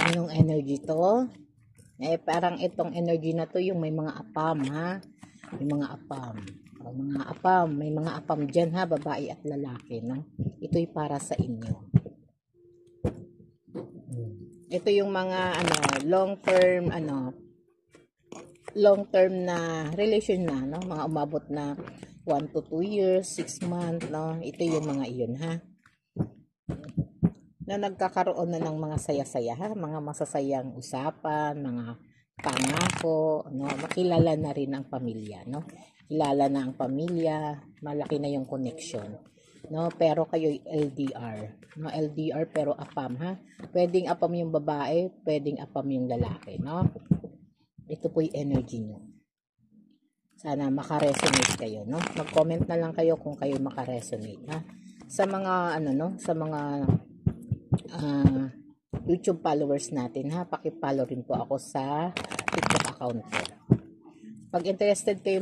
Anong energy to? Parang itong energy na to yung may mga apam, ha? May mga apam. O, mga apam. May mga apam dyan, ha? Babae at lalaki, no? Ito'y para sa inyo. Ito yung mga, long term na relation na, no? Mga umabot na 1 to 2 years, 6 months, no? Ito yung mga iyon, ha? Na nagkakaroon na ng mga saya-saya, ha? Mga masasayang usapan, mga pangako, no? Makilala na rin ang pamilya, no? Kilala na ang pamilya, malaki na yung connection, no? Pero kayo LDR, no? LDR pero apam, ha? Pwedeng apam yung babae, pwedeng apam yung lalaki, no? Ito po yung energy nyo. Sana makaresonate kayo, no? Mag-comment na lang kayo kung kayo makaresonate, ha? Sa mga sa mga YouTube followers natin, ha, paki-follow rin po ako sa TikTok account ko. Pag interested kayo